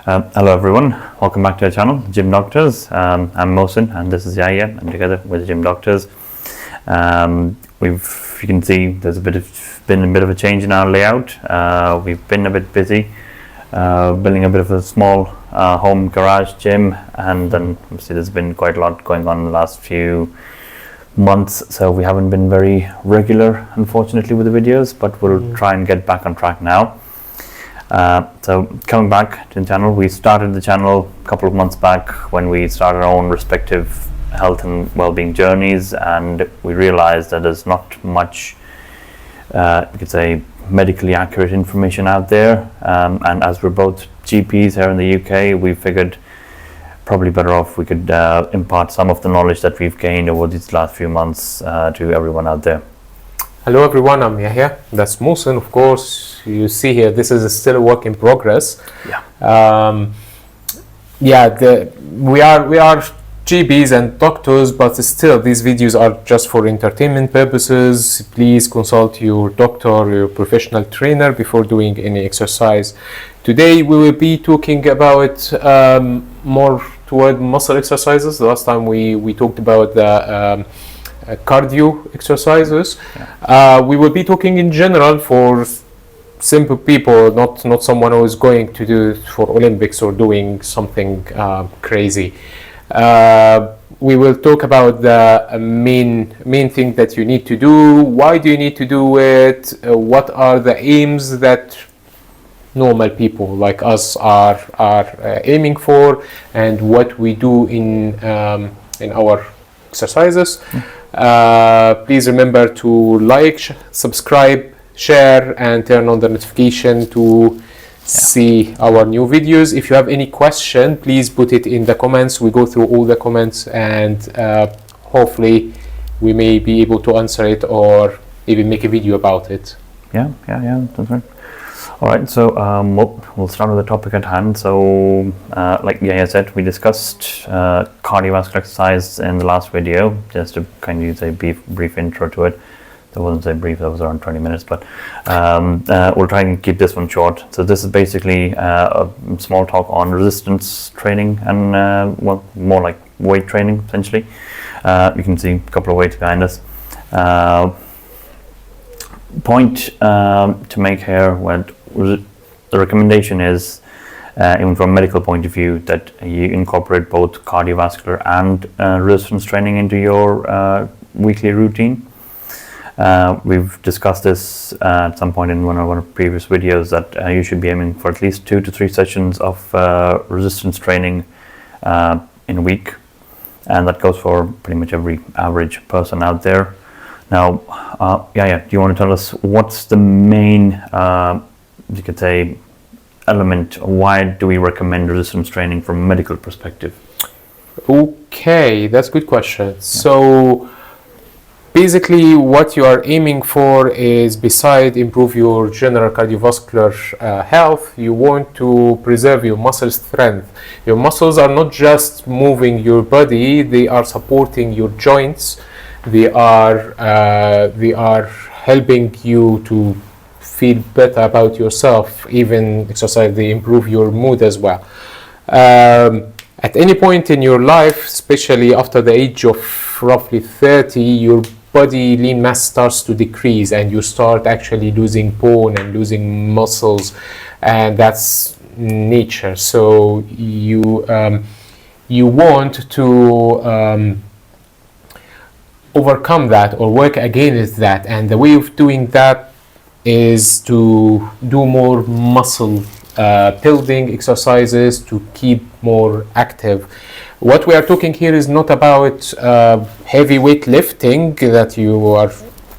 Hello everyone, welcome back to our channel, Gym Doctors. I'm Mohsin and this is Yahya, and together with the Gym Doctors. You can see there's been a bit of a change in our layout. We've been a bit busy building a bit of a small home garage gym, and then obviously there's been quite a lot going on in the last few months, so we haven't been very regular unfortunately with the videos, but we'll try and get back on track now. So coming back to the channel, we started the channel a couple of months back when we started our own respective health and well-being journeys, and we realized that there's not much you could say medically accurate information out there, and as we're both GPs here in the UK, we figured probably better off we could impart some of the knowledge that we've gained over these last few months to everyone out there. Hello everyone, I'm Yahya. That's Mohsin, of course. You see here, this is still a work in progress. We are GPs and doctors, but still these videos are just for entertainment purposes. Please consult your doctor or your professional trainer before doing any exercise. Today we will be talking about more toward muscle exercises. The last time we talked about the cardio exercises. We will be talking in general for simple people, not someone who is going to do it for Olympics or doing something crazy. We will talk about the main thing that you need to do. Why do you need to do it? What are the aims that normal people like us are aiming for, and what we do in our exercises. Please remember to like, subscribe, share, and turn on the notification to see our new videos. If you have any question, please put it in the comments. We go through all the comments, and hopefully we may be able to answer it or even make a video about it. Yeah, that's right. All right, so we'll start with the topic at hand. So like Yahya said, we discussed cardiovascular exercise in the last video, just to kind of use a brief intro to it. That wasn't so brief, that was around 20 minutes, but we'll try and keep this one short. So this is basically a small talk on resistance training and well, more like weight training essentially. You can see a couple of weights behind us. Point to make here, what the recommendation is, even from a medical point of view, that you incorporate both cardiovascular and resistance training into your weekly routine. We've discussed this at some point in one of our previous videos, that you should be aiming for at least 2 to 3 sessions of resistance training in a week, and that goes for pretty much every average person out there. Now, do you want to tell us what's the main, you could say, element? Why do we recommend resistance training from a medical perspective? Okay, that's a good question. Yeah. So basically what you are aiming for is, beside improve your general cardiovascular health, you want to preserve your muscle strength. Your muscles are not just moving your body, they are supporting your joints. They are helping you to feel better about yourself. Even exercise, they improve your mood as well. At any point in your life, especially after the age of roughly 30, your body lean mass starts to decrease, and you start actually losing bone and losing muscles, and that's nature. So you want to overcome that or work against that, and the way of doing that is to do more muscle building exercises to keep more active. What we are talking here is not about heavy weight lifting, that you are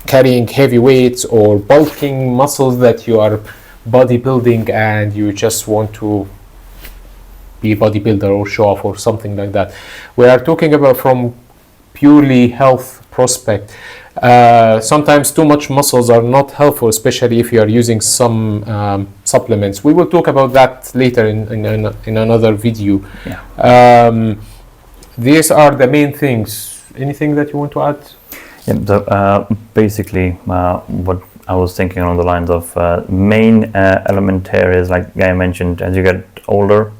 carrying heavy weights, or bulking muscles, that you are bodybuilding and you just want to be a bodybuilder or show off or something like that. We are talking about from purely health prospect. Sometimes too much muscles are not helpful, especially if you are using some supplements. We will talk about that later in another video. These are the main things. Anything that you want to add? So basically what I was thinking along the lines of main element here is, like I mentioned, as you get older,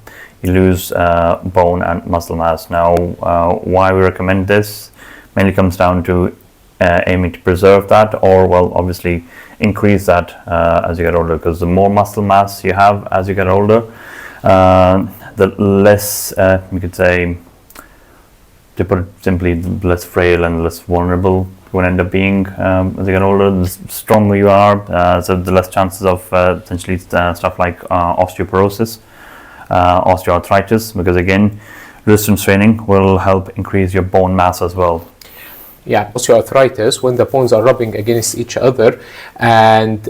you lose bone and muscle mass. Now, why we recommend this mainly comes down to aiming to preserve that, or well, obviously increase that as you get older, because the more muscle mass you have as you get older, the less you could say, to put it simply, the less frail and less vulnerable you will end up being as you get older. The stronger you are, so the less chances of essentially stuff like osteoporosis, osteoarthritis, because again, resistance training will help increase your bone mass as well. Yeah, osteoarthritis, when the bones are rubbing against each other, and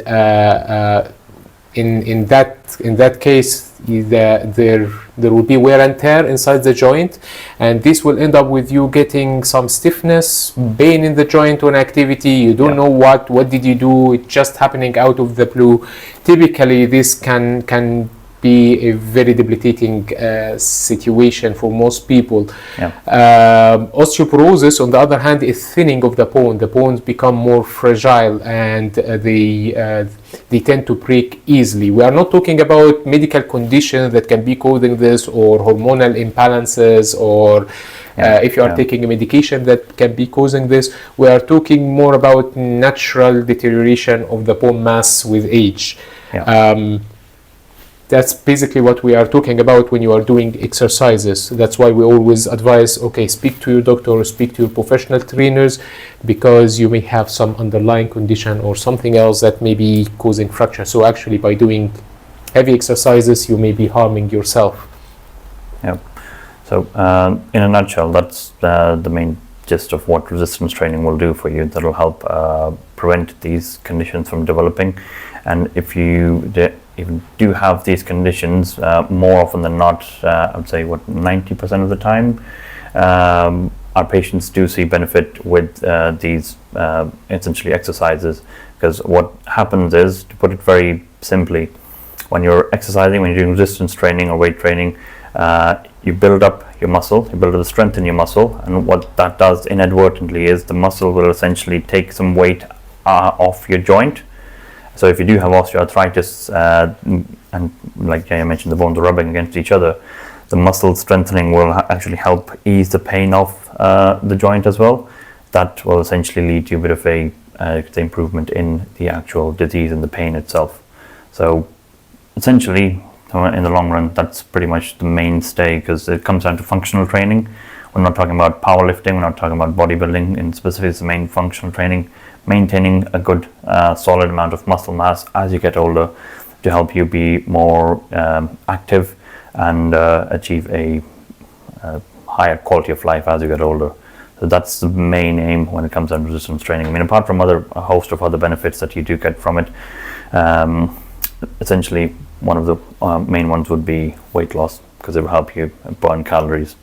in that case, there will be wear and tear inside the joint, and this will end up with you getting some stiffness, pain in the joint on activity. You don't know what did you do. It's just happening out of the blue. Typically, this can be a very debilitating situation for most people. Osteoporosis, on the other hand, is thinning of the bone. The bones become more fragile, and they tend to break easily. We are not talking about medical conditions that can be causing this, or hormonal imbalances, or if you are taking a medication that can be causing this. We are talking more about natural deterioration of the bone mass with age. That's basically what we are talking about when you are doing exercises. That's why we always advise, okay, speak to your doctor or speak to your professional trainers, because you may have some underlying condition or something else that may be causing fracture. So actually, by doing heavy exercises, you may be harming yourself. Yeah. So in a nutshell, that's the main gist of what resistance training will do for you. That will help prevent these conditions from developing. And if you even do have these conditions, more often than not, I would say 90% of the time, our patients do see benefit with these essentially exercises. Because what happens is, to put it very simply, when you're exercising, when you're doing resistance training or weight training, you build up your muscle, you build up the strength in your muscle, and what that does inadvertently is the muscle will essentially take some weight off your joint. So if you do have osteoarthritis, and like I mentioned, the bones are rubbing against each other, the muscle strengthening will actually help ease the pain off the joint as well. That will essentially lead to a bit of a improvement in the actual disease and the pain itself. So essentially, in the long run, that's pretty much the mainstay, because it comes down to functional training. We're not talking about powerlifting, we're not talking about bodybuilding. In specific, it's the main functional training, maintaining a good solid amount of muscle mass as you get older, to help you be more active and achieve a higher quality of life as you get older. So that's the main aim when it comes down to resistance training. I mean, apart from a host of other benefits that you do get from it, essentially one of the main ones would be weight loss, because it will help you burn calories.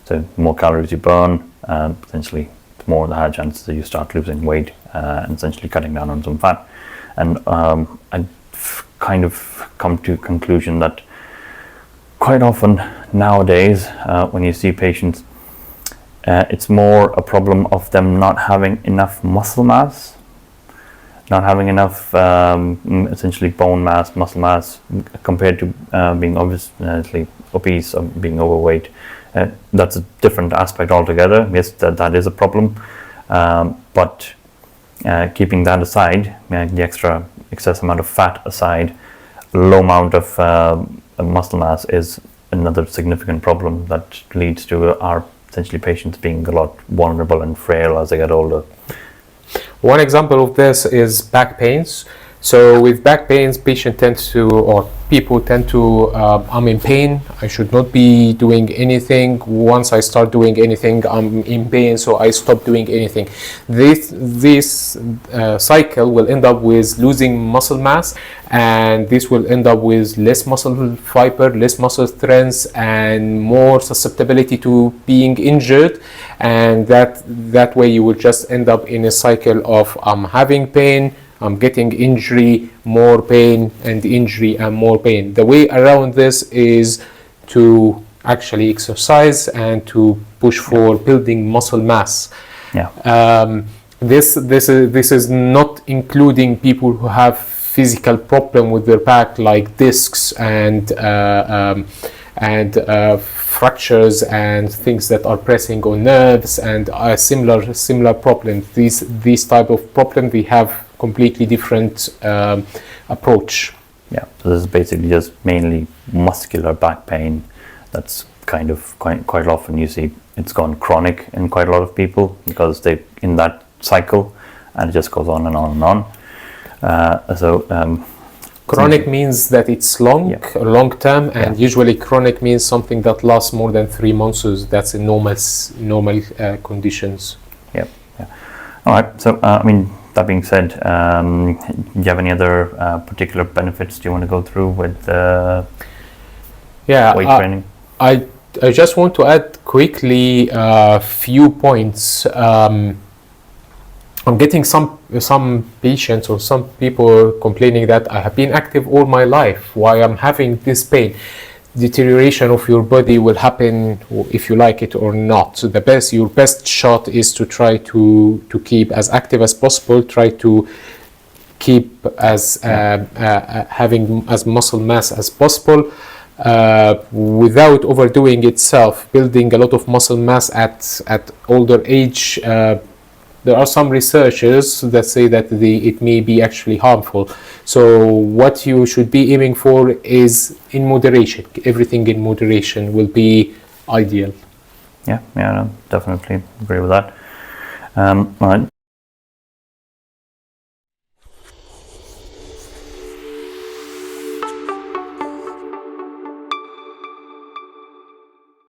So the more calories you burn, essentially the more the higher chances that you start losing weight and essentially cutting down on some fat. And I've kind of come to a conclusion that quite often nowadays, when you see patients, it's more a problem of them not having enough muscle mass, not having enough essentially bone mass, muscle mass, compared to being obviously obese or being overweight. That's a different aspect altogether. Yes, that is a problem, but keeping that aside, the excess amount of fat aside, low amount of muscle mass is another significant problem that leads to our essentially patients being a lot vulnerable and frail as they get older. One example of this is back pains. So with back pains, people tend to, I'm in pain, I should not be doing anything. Once I start doing anything, I'm in pain, so I stop doing anything. This cycle will end up with losing muscle mass, and this will end up with less muscle fiber, less muscle strength, and more susceptibility to being injured. And that way you will just end up in a cycle of I'm having pain, I'm getting injury, more pain, and injury and more pain. The way around this is to actually exercise and to push for building muscle mass. This is not including people who have physical problem with their back, like discs and and fractures and things that are pressing on nerves and similar problems. These type of problem, we have completely different approach. Yeah, so this is basically just mainly muscular back pain. That's kind of quite often you see it's gone chronic in quite a lot of people because they in that cycle, and it just goes on and on and on. Chronic means that it's long term, and usually chronic means something that lasts more than 3 months. So that's in normal conditions. Yeah. All right. So I mean, that being said, do you have any other particular benefits do you want to go through with weight training? I just want to add quickly a few points. I'm getting some patients or some people complaining that I have been active all my life. Why I'm having this pain? Deterioration of your body will happen if you like it or not. So your best shot is to try to keep as active as possible. Try to keep as having as muscle mass as possible. Without overdoing itself, building a lot of muscle mass at older age. There are some researchers that say that it may be actually harmful. So what you should be aiming for is in moderation. Everything in moderation will be ideal. Yeah, no, definitely agree with that. All right.